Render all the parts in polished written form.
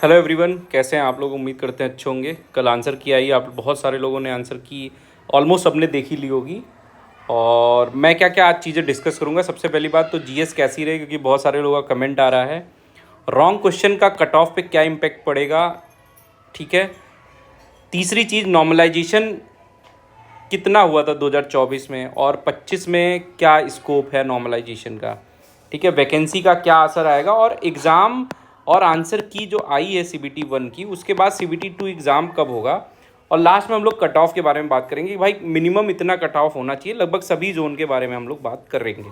Hello everyone, कैसे हैं आप लोग। उम्मीद करते हैं अच्छे होंगे। कल आंसर की आई, आप बहुत सारे लोगों ने आंसर की, ऑलमोस्ट सबने देखी ली होगी। और मैं क्या क्या आज चीज़ें डिस्कस करूंगा। सबसे पहली बात तो जीएस कैसी रही, क्योंकि बहुत सारे लोगों का कमेंट आ रहा है। रॉन्ग क्वेश्चन का कट ऑफ पे क्या इम्पेक्ट पड़ेगा, ठीक है। तीसरी चीज़, नॉर्मलाइजेशन कितना हुआ था 2024 में और 25 में क्या स्कोप है नॉर्मलाइजेशन का, ठीक है। वैकेंसी का क्या असर आएगा, और एग्ज़ाम और आंसर की जो आई है सीबीटी 1 की, उसके बाद सीबीटी 2 एग्ज़ाम कब होगा। और लास्ट में हम लोग कट ऑफ के बारे में बात करेंगे कि भाई मिनिमम इतना कट ऑफ होना चाहिए, लगभग सभी जोन के बारे में हम लोग बात करेंगे,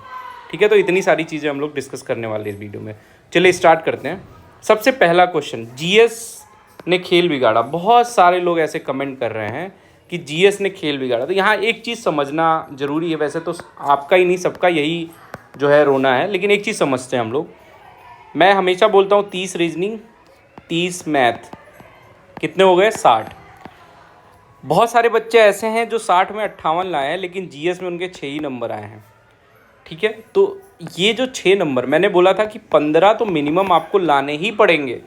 ठीक है। तो इतनी सारी चीज़ें हम लोग डिस्कस करने वाले इस वीडियो में। चलिए स्टार्ट करते हैं। सबसे पहला क्वेश्चन, जीएस ने खेल बिगाड़ा। बहुत सारे लोग ऐसे कमेंट कर रहे हैं कि जीएस ने खेल बिगाड़ा। तो यहाँ एक चीज़ समझना ज़रूरी है। वैसे तो आपका ही नहीं, सबका यही जो है रोना है, लेकिन एक चीज़ समझते हैं हम लोग। मैं हमेशा बोलता हूँ 30 रीजनिंग 30 मैथ, कितने हो गए 60। बहुत सारे बच्चे ऐसे हैं जो 60 में 58 लाए हैं, लेकिन जीएस में उनके 6 ही नंबर आए हैं, ठीक है। तो ये जो 6 नंबर, मैंने बोला था कि 15 तो मिनिमम आपको लाने ही पड़ेंगे।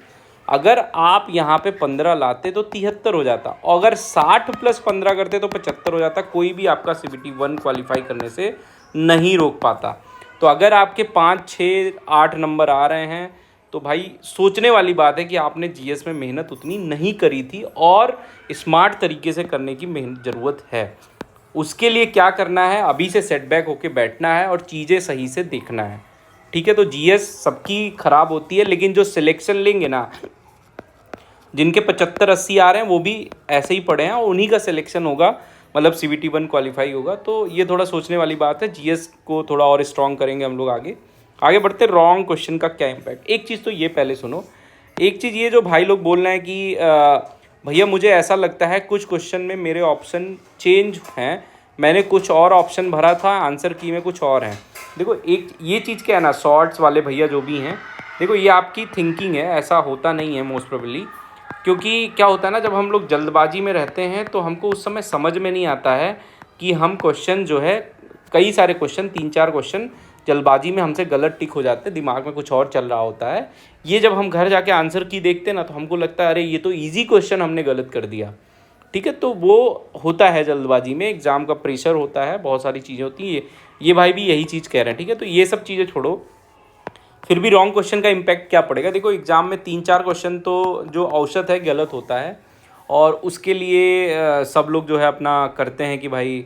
अगर आप यहाँ पे 15 लाते तो 73 हो जाता, और अगर 60 + 15 करते तो 75 हो जाता। कोई भी आपका सीबीटी 1 क्वालिफाई करने से नहीं रोक पाता। तो अगर आपके 5, 6, 8 नंबर आ रहे हैं तो भाई सोचने वाली बात है कि आपने जीएस में मेहनत उतनी नहीं करी थी, और स्मार्ट तरीके से करने की मेहनत ज़रूरत है। उसके लिए क्या करना है, अभी से सेटबैक होके बैठना है और चीज़ें सही से देखना है, ठीक है। तो जीएस सबकी ख़राब होती है, लेकिन जो सिलेक्शन लेंगे ना, जिनके 75-80 आ रहे हैं वो भी ऐसे ही पढ़े हैं और उन्हीं का सिलेक्शन होगा, मतलब सीबीटी 1 क्वालिफाई होगा। तो ये थोड़ा सोचने वाली बात है। जीएस को थोड़ा और स्ट्रॉन्ग करेंगे हम लोग। आगे आगे बढ़ते। रॉन्ग क्वेश्चन का क्या इम्पैक्ट। एक चीज़ तो ये पहले सुनो। एक चीज़ ये जो भाई लोग बोल रहे हैं कि भैया मुझे ऐसा लगता है कुछ क्वेश्चन में मेरे ऑप्शन चेंज हैं, मैंने कुछ और ऑप्शन भरा था, आंसर की में कुछ और हैं। देखो एक ये चीज़ क्या है ना, शॉर्ट्स वाले भैया जो भी हैं, देखो ये आपकी थिंकिंग है, ऐसा होता नहीं है मोस्ट प्रोबेबली। क्योंकि क्या होता है ना, जब हम लोग जल्दबाजी में रहते हैं तो हमको उस समय समझ में नहीं आता है कि हम क्वेश्चन जो है, कई सारे क्वेश्चन, 3-4 क्वेश्चन जल्दबाजी में हमसे गलत टिक हो जाते हैं, दिमाग में कुछ और चल रहा होता है। ये जब हम घर जाके आंसर की देखते हैं ना, तो हमको लगता है अरे ये तो ईजी क्वेश्चन हमने गलत कर दिया, ठीक है। तो वो होता है जल्दबाजी में, एग्ज़ाम का प्रेशर होता है, बहुत सारी चीज़ें होती हैं। ये भाई भी यही चीज़ कह रहे हैं, ठीक है। तो ये सब चीज़ें छोड़ो। फिर भी रॉन्ग क्वेश्चन का इम्पैक्ट क्या पड़ेगा। देखो एग्ज़ाम में 3-4 क्वेश्चन तो जो औसत है गलत होता है, और उसके लिए सब लोग जो है अपना करते हैं कि भाई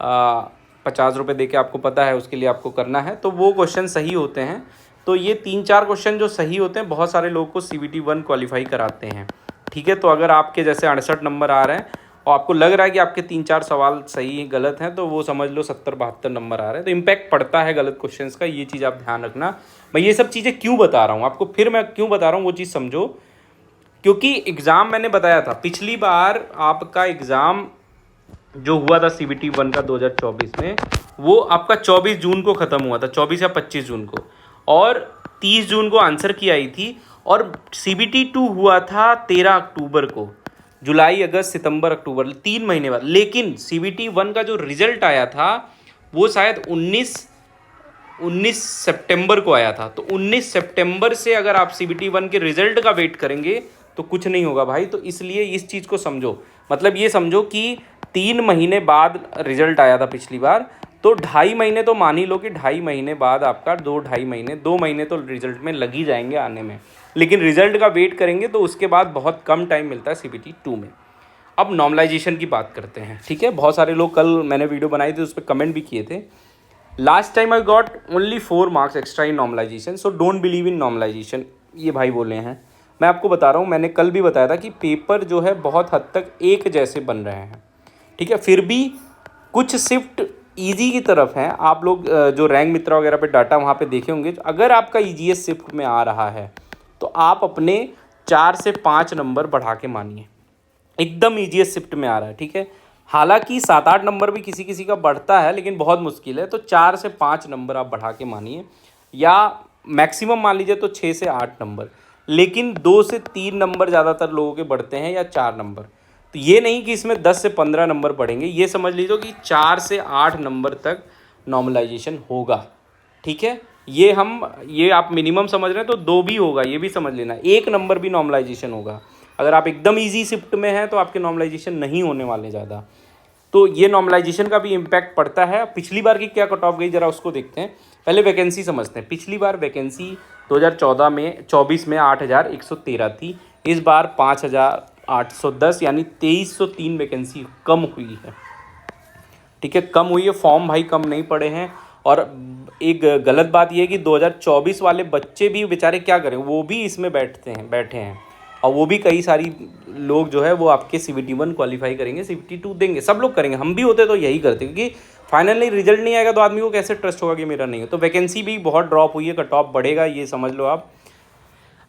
50 रुपये दे के, आपको पता है उसके लिए आपको करना है, तो वो क्वेश्चन सही होते हैं। तो ये 3-4 क्वेश्चन जो सही होते हैं, बहुत सारे लोगों को सीबीटी 1 क्वालिफाई कराते हैं, ठीक है। तो अगर आपके जैसे 68 नंबर आ रहे हैं और आपको लग रहा है कि आपके 3-4 सवाल सही गलत हैं, तो वो समझ लो 70-72 नंबर आ रहे हैं। तो इम्पैक्ट पड़ता है गलत क्वेश्चंस का, ये चीज़ आप ध्यान रखना। मैं ये सब चीज़ें क्यों बता रहा हूँ आपको, फिर मैं क्यों बता रहा हूँ वो चीज़ समझो। क्योंकि एग्ज़ाम मैंने बताया था पिछली बार, आपका एग्ज़ाम जो हुआ था सीबीटी 1 का 2024 में, वो आपका 24 जून को ख़त्म हुआ था, 24 या 25 जून को, और 30 जून को आंसर की आई थी। और सीबीटी 2 हुआ था 13 अक्टूबर को। जुलाई, अगस्त, सितंबर, अक्टूबर, 3 महीने बाद। लेकिन सीबीटी 1 का जो रिजल्ट आया था वो शायद 19 सितंबर को आया था। तो 19 सितंबर से अगर आप सीबीटी 1 के रिजल्ट का वेट करेंगे तो कुछ नहीं होगा भाई। तो इसलिए इस चीज़ को समझो, मतलब ये समझो कि 3 महीने बाद रिजल्ट आया था पिछली बार, तो 2.5 महीने तो मान ही लो कि 2.5 महीने बाद आपका 2 महीने तो रिजल्ट में लग ही जाएंगे आने में। लेकिन रिजल्ट का वेट करेंगे तो उसके बाद बहुत कम टाइम मिलता है सीबीटी 2 में। अब नॉर्मलाइजेशन की बात करते हैं, ठीक है। बहुत सारे लोग, कल मैंने वीडियो बनाई थी उस पर कमेंट भी किए थे। Last time I got only 4 marks extra in normalization, so don't believe in normalization, ये भाई बोले हैं। मैं आपको बता रहा हूँ, मैंने कल भी बताया था कि पेपर जो है बहुत हद तक एक जैसे बन रहे हैं, ठीक है। फिर भी कुछ शिफ्ट ईजी की तरफ हैं। आप लोग जो रैंक मित्रा वगैरह पे डाटा वहाँ पे देखे होंगे, अगर आपका ईजीएस शिफ्ट में आ रहा है तो आप अपने 4 से 5 नंबर बढ़ा के मानिए, एकदम ईजीएस शिफ्ट में आ रहा है, ठीक है। हालांकि 7-8 नंबर भी किसी किसी का बढ़ता है, लेकिन बहुत मुश्किल है। तो 4 से 5 नंबर आप बढ़ा के मानिए, या मैक्सिमम मान लीजिए तो 6 से 8 नंबर, लेकिन 2 से 3 नंबर ज़्यादातर लोगों के बढ़ते हैं, या 4 नंबर। तो ये नहीं कि इसमें 10 से 15 नंबर बढ़ेंगे, ये समझ लीजिए कि 4 से 8 नंबर तक नॉर्मलाइजेशन होगा, ठीक है। ये आप मिनिमम समझ रहे हैं तो 2 भी होगा, ये भी समझ लेना, 1 नंबर भी नॉर्मलाइजेशन होगा। अगर आप एकदम ईजी शिफ्ट में हैं तो आपके नॉर्मलाइजेशन नहीं होने वाले ज़्यादा। तो ये नॉर्मलाइजेशन का भी इम्पैक्ट पड़ता है। पिछली बार की क्या कट ऑफ गई जरा उसको देखते हैं। पहले वैकेंसी समझते हैं। पिछली बार वैकेंसी 2024 में 8,113 थी। इस बार 5,810 यानी 2,303 वैकेंसी कम हुई है। ठीक है, कम हुई है, फॉर्म भाई कम नहीं पड़े हैं। और एक गलत बात यह है कि 2024 वाले बच्चे भी बेचारे क्या करें, वो भी इसमें बैठे हैं। और वो भी कई सारी लोग जो है वो आपके CBT 1 क्वालिफाई करेंगे, CBT 2 देंगे, सब लोग करेंगे। हम भी होते तो यही करते, क्योंकि फाइनली रिजल्ट नहीं आएगा तो आदमी को कैसे ट्रस्ट होगा कि मेरा नहीं है। तो वैकेंसी भी बहुत ड्रॉप हुई है, कट ऑफ बढ़ेगा, ये समझ लो आप।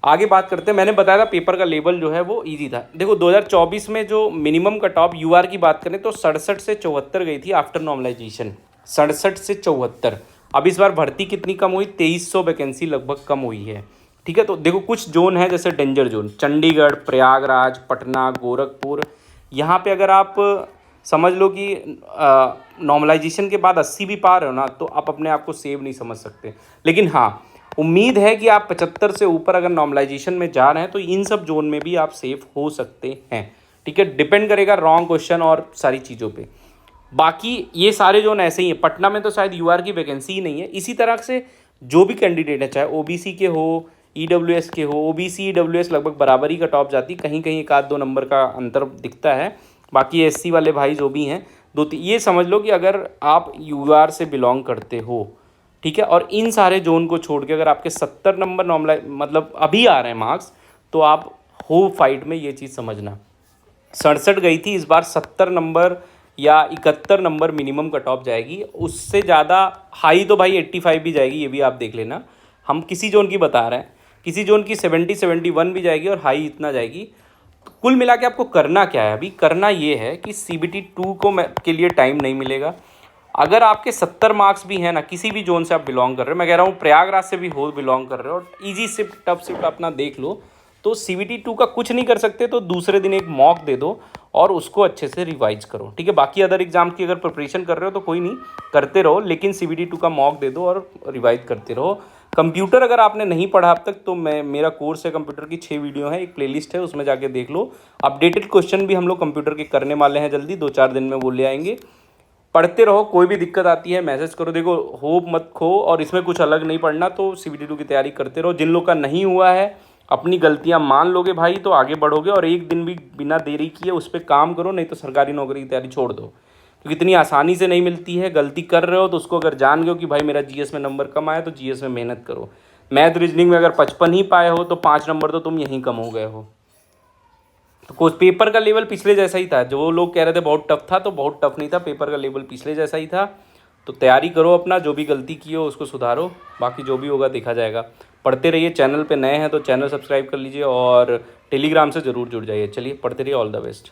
आगे बात करते हैं। मैंने बताया था पेपर का लेवल जो है वो इजी था। देखो 2024 में जो मिनिमम कट ऑफ UR की बात करें तो 67 से 74 गई थी आफ्टर नॉर्मलाइजेशन, 67 से 74। अब इस बार भर्ती कितनी कम हुई, 2300 वैकेंसी लगभग कम हुई है। ठीक है, तो देखो कुछ जोन है जैसे डेंजर जोन, चंडीगढ़, प्रयागराज, पटना, गोरखपुर। यहाँ पे अगर आप समझ लो कि नॉर्मलाइजेशन के बाद 80 भी पा रहे हो ना, तो आप अपने आप को सेव नहीं समझ सकते। लेकिन हाँ, उम्मीद है कि आप 75 से ऊपर अगर नॉर्मलाइजेशन में जा रहे हैं तो इन सब जोन में भी आप सेफ हो सकते हैं। ठीक है, डिपेंड करेगा रॉन्ग क्वेश्चन और सारी चीज़ों पे। बाकी ये सारे जोन ऐसे ही हैं। पटना में तो शायद UR की वैकेंसी ही नहीं है। इसी तरह से जो भी कैंडिडेट है, चाहे OBC के हो, EWS के हो, OBC EWS लगभग बराबर ही कट ऑफ जाती, कहीं कहीं 1-2 नंबर का अंतर दिखता है। बाकी SC वाले भाई जो भी हैं, ये समझ लो कि अगर आप UR से बिलोंग करते हो, ठीक है, और इन सारे जोन को छोड़ के अगर आपके 70 नंबर मतलब अभी आ रहे हैं मार्क्स, तो आप हो फाइट में, ये चीज़ समझना। 67 गई थी, इस बार 70 नंबर या 71 नंबर मिनिमम कट ऑफ जाएगी। उससे ज़्यादा हाई तो भाई 85 भी जाएगी, ये भी आप देख लेना। हम किसी जोन की बता रहे हैं, किसी जोन की 70-71 भी जाएगी और हाई इतना जाएगी। तो कुल मिला के आपको करना क्या है, अभी करना ये है कि CBT 2 के लिए टाइम नहीं मिलेगा। अगर आपके 70 मार्क्स भी हैं ना, किसी भी जोन से आप बिलोंग कर रहे हो, मैं कह रहा हूँ प्रयागराज से भी हो बिलोंग कर रहे हो, और ईजी शिफ्ट टफ शिफ्ट अपना देख लो, तो CBT 2 का कुछ नहीं कर सकते तो दूसरे दिन एक मॉक दे दो और उसको अच्छे से रिवाइज करो। ठीक है, बाकी अदर एग्जाम की अगर प्रिपरेशन कर रहे हो तो कोई नहीं, करते रहो, लेकिन CBT 2 का मॉक दे दो और रिवाइज करते रहो। कंप्यूटर अगर आपने नहीं पढ़ा अब तक तो मेरा कोर्स है कंप्यूटर की, 6 वीडियो है, एक प्लेलिस्ट है, उसमें जाके देख लो। अपडेटेड क्वेश्चन भी हम लोग कंप्यूटर के करने वाले हैं, जल्दी 2-4 दिन में वो ले आएंगे। पढ़ते रहो, कोई भी दिक्कत आती है मैसेज करो। देखो होप मत खो, और इसमें कुछ अलग नहीं पढ़ना, तो CBT 2 की तैयारी करते रहो। जिन लोग का नहीं हुआ है, अपनी गलतियां मान लोगे भाई तो आगे बढ़ोगे, और एक दिन भी बिना देरी किए उस पर काम करो, नहीं तो सरकारी नौकरी की तैयारी छोड़ दो, क्योंकि इतनी आसानी से नहीं मिलती है। गलती कर रहे हो तो उसको अगर जान गए कि भाई मेरा GS में नंबर कम आया तो GS में मेहनत करो। मैथ रीजनिंग में अगर 55 ही पाए हो तो 5 नंबर तो तुम यहीं कम हो गए हो। तो कुछ पेपर का लेवल पिछले जैसा ही था। जो लोग कह रहे थे बहुत टफ था, तो बहुत टफ नहीं था, पेपर का लेवल पिछले जैसा ही था। तो तैयारी करो अपना, जो भी गलती की हो उसको सुधारो, बाकी जो भी होगा देखा जाएगा। पढ़ते रहिए। चैनल पे नए हैं तो चैनल सब्सक्राइब कर लीजिए और टेलीग्राम से ज़रूर जुड़ जाइए। चलिए पढ़ते रहिए। All the best.